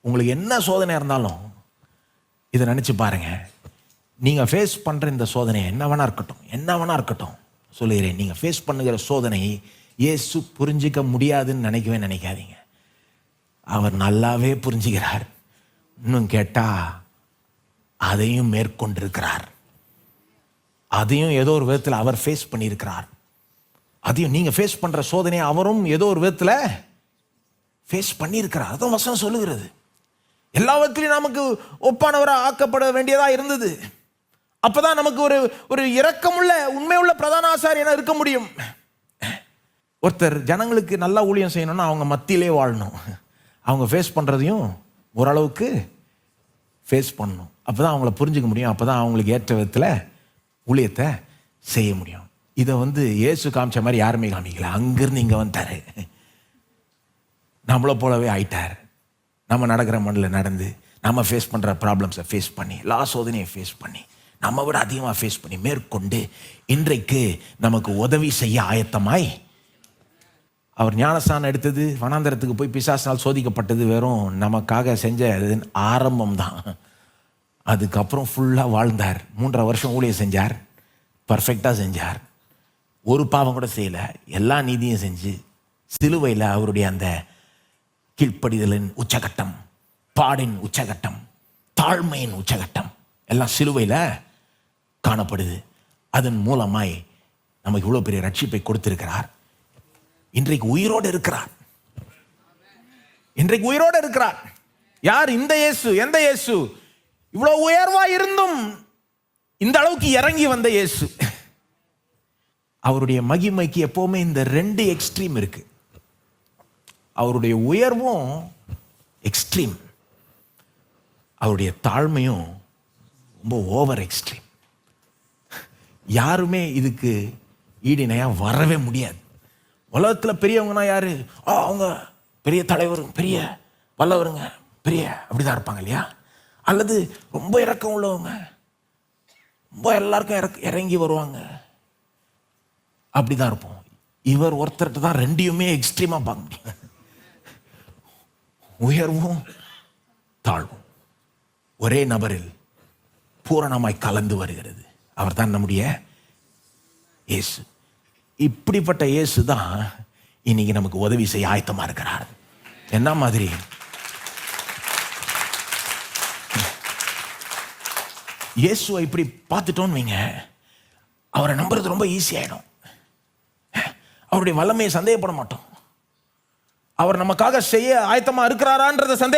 உங்களுக்கு என்ன சோதனை இருந்தாலும் இதை நினச்சி பாருங்க. நீங்கள் ஃபேஸ் பண்ணுற இந்த சோதனை என்ன வேணா இருக்கட்டும் சொல்லுகிறேன். நீங்கள் ஃபேஸ் பண்ணுகிற சோதனை இயேசு புரிஞ்சிக்க முடியாதுன்னு நினைக்காதீங்க. அவர் நல்லாவே புரிஞ்சுக்கிறார். இன்னும் கேட்டால் அதையும் மேற்கொண்டிருக்கிறார். அதையும் ஏதோ ஒரு விதத்தில் அவர் ஃபேஸ் பண்ணியிருக்கிறார். அதையும் நீங்கள் ஃபேஸ் பண்ணுற சோதனையை அவரும் ஏதோ ஒரு விதத்தில் ஃபேஸ் பண்ணியிருக்கிறார். அதான் வசனம் சொல்லுகிறது. எல்லா விதத்திலையும் நமக்கு ஒப்பானவராக ஆக்கப்பட வேண்டியதாக இருந்தது. அப்போதான் நமக்கு ஒரு இரக்கமுள்ள உண்மையுள்ள பிரதான ஆசாரியனா இருக்க முடியும். ஒருத்தர் ஜனங்களுக்கு நல்லா ஊழியம் செய்யணும்னா அவங்க மத்தியிலே வாழணும். அவங்க ஃபேஸ் பண்ணுறதையும் ஓரளவுக்கு ஃபேஸ் பண்ணணும். அப்போ தான் அவங்கள புரிஞ்சுக்க முடியும். அப்போ தான் அவங்களுக்கு ஏற்ற விதத்தில் ஊழியத்தை செய்ய முடியும். இதை இயேசு காமிச்ச மாதிரி யாருமே காமிக்கல. அங்கிருந்து இங்கே வந்தார். நம்மளை போலவே ஆயிட்டார். நம்ம நடக்கிற மண்ணில் நடந்து நம்ம ஃபேஸ் பண்ணுற ப்ராப்ளம்ஸை ஃபேஸ் பண்ணி எல்லா சோதனையை ஃபேஸ் பண்ணி நம்ம விட அதிகமாக ஃபேஸ் பண்ணி மேற்கொண்டு இன்றைக்கு நமக்கு உதவி செய்ய ஆயத்தமாய் அவர் ஞானஸ்நானம் எடுத்தது, வனாந்தரத்துக்கு போய் பிசாசினால் சோதிக்கப்பட்டது வெறும் நமக்காக செஞ்ச ஆரம்பம் தான். அதுக்கப்புறம் ஃபுல்லாக வாழ்ந்தார். 3.5 வருஷம் ஊழியம் செஞ்சார். பர்ஃபெக்டாக செஞ்சார். ஒரு பாவம் கூட செய்யலை. எல்லா நீதியும் செஞ்சு சிலுவையில் அவருடைய அந்த கீழ்ப்படிதலின் உச்சகட்டம், பாடின் உச்சகட்டம், தாழ்மையின் உச்சகட்டம் எல்லாம் சிலுவையில் காணப்படுது. அதன் மூலமாய் நமக்கு இவ்வளோ பெரிய ரட்சிப்பை கொடுத்திருக்கிறார். இன்றைக்கு உயிரோடு இருக்கிறார். யார்? இந்த இயேசு. எந்த இயேசு? இவ்வளோ உயர்வா இருந்தும் இந்த அளவுக்கு இறங்கி வந்த இயேசு. அவருடைய மகிமைக்கு எப்பவுமே இந்த 2 எக்ஸ்ட்ரீம் இருக்கு. அவருடைய உயர்வும் எக்ஸ்ட்ரீம், அவருடைய தாழ்மையும் ரொம்ப ஓவர் எக்ஸ்ட்ரீம். யாருமே இதுக்கு ஈடிணையா வரவே முடியாது. உலகத்தில் பெரியவங்கன்னா யாரு? அவங்க பெரிய தலைவர், பெரிய வல்லவருங்க, பெரிய அப்படிதான் இருப்பாங்க இல்லையா? அல்லது ரொம்ப இறக்கம் உள்ளவங்க, ரொம்ப எல்லாருக்கும் இறங்கி வருவாங்க, அப்படிதான் இருப்போம். இவர் ஒருத்தர்கிட்ட தான் 2யுமே எக்ஸ்ட்ரீமா பார்க்க முடியும். உயர்வும் தாழ்வும் ஒரே நபரில் பூரணமாய் கலந்து வருகிறது. அவர் தான் நம்முடைய இயேசு. இப்படிப்பட்ட இயேசு தான் இன்னைக்கு நமக்கு உதவி செய்ய ஆயத்தமா இருக்கிறார். என்ன மாதிரி? இயேசுவை இப்படி பார்த்துட்டோன்னு வைங்க, அவரை நம்புறது ரொம்ப ஈஸி ஆயிடும். அவருடைய வல்லமையை சந்தேகப்பட மாட்டோம். அவர் நமக்காக செய்ய ஆயத்தமா இருக்கிறாரான்றதை